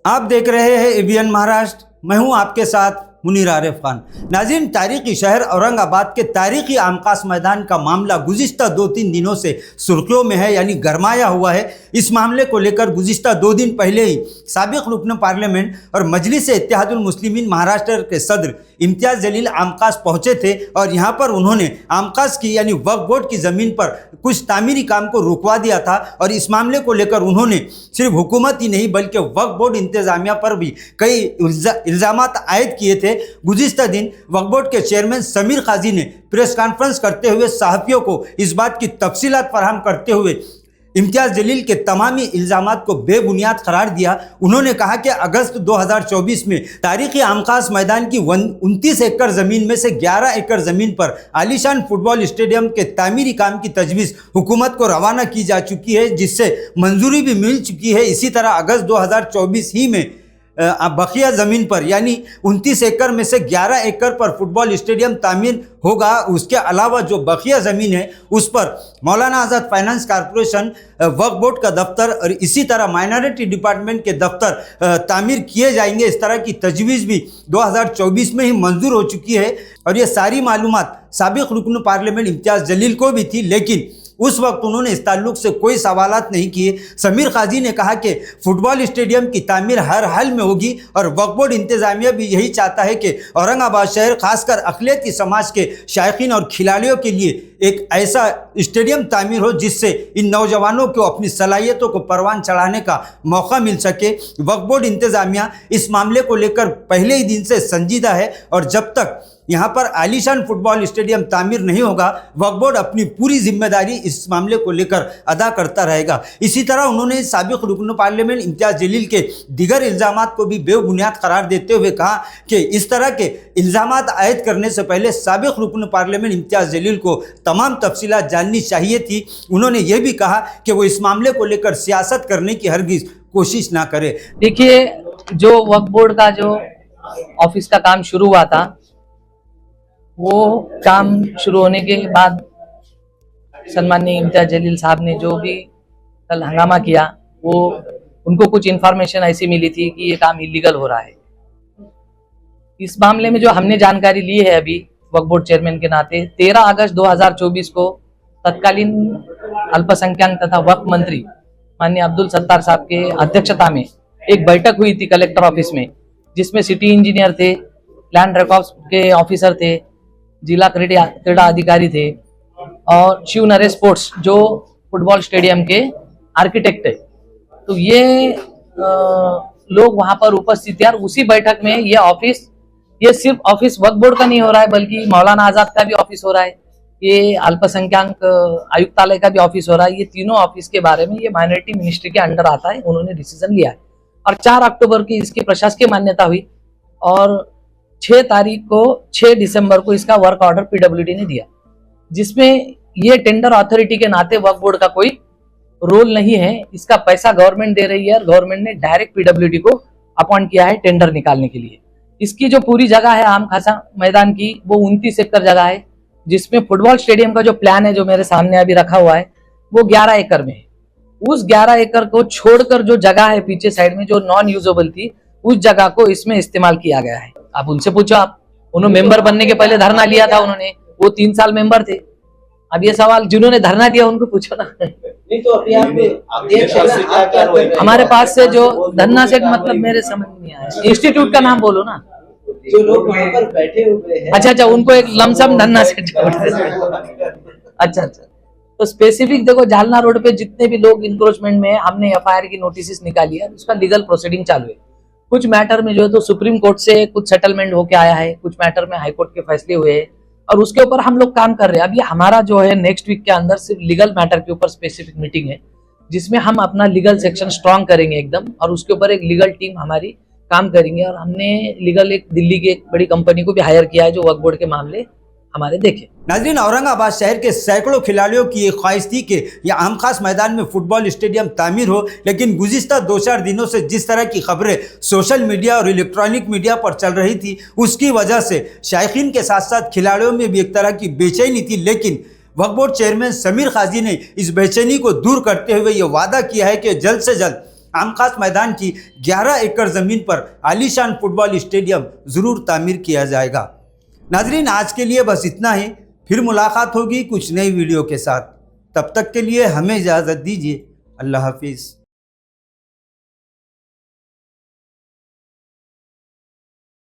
आप देख रहे हैं एबीएन महाराष्ट्र। मैं हूं आपके साथ मुनीर आरिफ खान। नाज़रीन, तारीखी शहर औरंगाबाद के तारीखी आमखास मैदान का मामला गुज़िश्ता 2-3 दिनों से सुर्खियों में है, यानी गरमाया हुआ है। इस मामले को लेकर गुज़िश्ता 2 दिन पहले ही साबिक़ रुकन पार्लियामेंट और मजलिस-ए-इत्तेहादुल मुस्लिमीन महाराष्ट्र के सदर इम्तियाज़ जलील आमखास पहुंचे थे और यहां पर उन्होंने आमखास की यानी वक्फ बोर्ड की ज़मीन पर कुछ तामीरी काम को रुकवा दिया था और इस मामले को लेकर उन्होंने सिर्फ हुकूमत ही नहीं बल्कि वक्फ बोर्ड इंतज़ामिया पर भी कई इल्ज़ामात आयद किए थे। गुज़िश्ता दिन वक्फ बोर्ड के चेयरमैन समीर काजी ने प्रेस कॉन्फ्रेंस करते हुए सहाफ़ियों को इस बात की तफसीलात फराहम करते हुए इम्तियाज़ जलील के तमामी इल्ज़ामात को बेबुनियाद करार दिया। उन्होंने कहा कि अगस्त 2024 में तारीख़ी आमखास मैदान की 29 एकड़ ज़मीन में से 11 एकड़ ज़मीन पर आलीशान फुटबॉल स्टेडियम के तामीरी काम की तजवीज़ हुकूमत को रवाना की जा चुकी है, जिससे मंजूरी भी मिल चुकी है। इसी तरह अगस्त 2024 ही में बकिया ज़मीन पर यानी 29 एकड़ में से 11 एकड़ पर फुटबॉल स्टेडियम तामीर होगा। उसके अलावा जो बकिया ज़मीन है उस पर मौलाना आज़ाद फाइनेंस कॉरपोरेशन, वक्फ बोर्ड का दफ्तर और इसी तरह माइनॉरिटी डिपार्टमेंट के दफ्तर तामीर किए जाएंगे। इस तरह की तजवीज़ भी 2024 में ही मंजूर हो चुकी है और ये सारी मालूमात साबिक़ रुकन पार्लियामेंट इम्तियाज़ जलील को भी थी, लेकिन उस वक्त उन्होंने इस ताल्लुक़ से कोई सवालात नहीं किए। समीर काजी ने कहा कि फुटबॉल स्टेडियम की तामीर हर हाल में होगी और वक्फ बोर्ड इंतज़ामिया भी यही चाहता है कि औरंगाबाद शहर खासकर अक़लियती समाज के शायकीन और खिलाड़ियों के लिए एक ऐसा स्टेडियम तामीर हो जिससे इन नौजवानों को अपनी सलाहियतों को परवान चढ़ाने का मौका मिल सके। वक्फ बोर्ड इंतज़ामिया इस मामले को लेकर पहले ही दिन से संजीदा है और जब तक यहाँ पर आलीशान फुटबॉल स्टेडियम तामीर नहीं होगा, वक्फ बोर्ड अपनी पूरी जिम्मेदारी इस मामले को लेकर अदा करता रहेगा। इसी तरह उन्होंने साबिक़ रुकन पार्लियामेंट इम्तियाज़ जलील के दीगर इल्ज़ामात को भी बेबुनियाद करार देते हुए कहा कि इस तरह के इल्ज़ामात आयद करने से पहले साबिक़ रुकन पार्लियामेंट इम्तियाज़ जलील को तमाम तफसीलात जाननी चाहिए थी। उन्होंने ये भी कहा कि वो इस मामले को लेकर सियासत करने की हरगिज़ कोशिश ना करे। देखिए, जो वक्फ बोर्ड का जो ऑफिस का काम शुरू हुआ था, वो काम शुरू होने के बाद सन्माननीय इम्तियाज़ जलील साहब ने जो भी कल हंगामा किया, वो उनको कुछ इन्फॉर्मेशन ऐसी मिली थी कि ये काम इलीगल हो रहा है। इस मामले में जो हमने जानकारी ली है अभी वक्फ बोर्ड चेयरमैन के नाते, 13 अगस्त 2024 को तत्कालीन अल्पसंख्यक तथा वक्फ मंत्री माननीय अब्दुल सत्तार साहब के अध्यक्षता में एक बैठक हुई थी कलेक्टर ऑफिस में, जिसमें सिटी इंजीनियर थे, लैंड रिकॉर्ड्स के ऑफिसर थे, जिला क्रीड़ा अधिकारी थे और शिव नरेश स्पोर्ट्स जो फुटबॉल स्टेडियम के आर्किटेक्ट है। तो ये लोग वहां पर उपस्थित थे और उसी बैठक में ये सिर्फ ऑफिस वक्फ बोर्ड का नहीं हो रहा है बल्कि मौलाना आजाद का भी ऑफिस हो रहा है, ये अल्पसंख्यक आयुक्तालय का भी ऑफिस हो रहा है। ये तीनों ऑफिस के बारे में ये माइनॉरिटी मिनिस्ट्री के अंडर आता है, उन्होंने डिसीजन लिया है और 4 अक्टूबर की इसकी प्रशासकीय मान्यता हुई और 6 दिसंबर को इसका वर्क ऑर्डर पीडब्ल्यूडी ने दिया, जिसमें ये टेंडर अथॉरिटी के नाते वक्फ बोर्ड का कोई रोल नहीं है। इसका पैसा गवर्नमेंट दे रही है और गवर्नमेंट ने डायरेक्ट पीडब्ल्यूडी को अपॉइंट किया है टेंडर निकालने के लिए। इसकी जो पूरी जगह है आम खासा मैदान की, वो 29 एकड़ जगह है, जिसमें फुटबॉल स्टेडियम का जो प्लान है जो मेरे सामने अभी रखा हुआ है वो 11 एकड़ में है। उस 11 एकड़ को छोड़कर जो जगह है पीछे साइड में जो नॉन यूजेबल थी, उस जगह को इसमें इस्तेमाल किया गया है। आप उनसे पूछो, आप उन्होंने मेंबर बनने के पहले धरना लिया था, उन्होंने वो 3 साल मेंबर थे। अब ये सवाल जिन्होंने धरना दिया उनको पूछो ना। नहीं तो अभी आप हमारे पास से जो धरना से मतलब मेरे समझ नहीं आया, इंस्टीट्यूट का नाम बोलो ना। जो लोग वहाँ पर बैठे हुए हैं, अच्छा, उनको एक लमसम धरना से अच्छा। तो स्पेसिफिक देखो, जालना रोड पे जितने भी लोग इंक्रोचमेंट में, हमने एफआईआर की नोटिस निकाली है, उसका लीगल प्रोसीडिंग चालू है। कुछ मैटर में जो है तो सुप्रीम कोर्ट से कुछ सेटलमेंट होके आया है, कुछ मैटर में हाई कोर्ट के फैसले हुए हैं और उसके ऊपर हम लोग काम कर रहे हैं। अब ये हमारा जो है नेक्स्ट वीक के अंदर सिर्फ लीगल मैटर के ऊपर स्पेसिफिक मीटिंग है, जिसमें हम अपना लीगल सेक्शन स्ट्रांग करेंगे एकदम और उसके ऊपर एक लीगल टीम हमारी काम करेंगे और हमने लीगल एक दिल्ली की एक बड़ी कंपनी को भी हायर किया है जो वक्फ बोर्ड के मामले हमारे देखे। नाज़रीन, औरंगाबाद शहर के सैकड़ों खिलाड़ियों की एक ख्वाहिश थी कि यह आमखास मैदान में फुटबॉल स्टेडियम तामीर हो, लेकिन गुज़िश्ता 2-4 दिनों से जिस तरह की खबरें सोशल मीडिया और इलेक्ट्रॉनिक मीडिया पर चल रही थी, उसकी वजह से शायकीन के साथ साथ खिलाड़ियों में भी एक तरह की बेचैनी थी। लेकिन वक्फ बोर्ड चेयरमैन समीर काजी ने इस बेचैनी को दूर करते हुए ये वादा किया है कि जल्द से जल्द आमखास मैदान की 11 एकड़ ज़मीन पर आलीशान फुटबॉल स्टेडियम ज़रूर तामीर किया जाएगा। नाजरीन, आज के लिए बस इतना ही। फिर मुलाकात होगी कुछ नई वीडियो के साथ। तब तक के लिए हमें इजाज़त दीजिए। अल्लाह हाफिज़।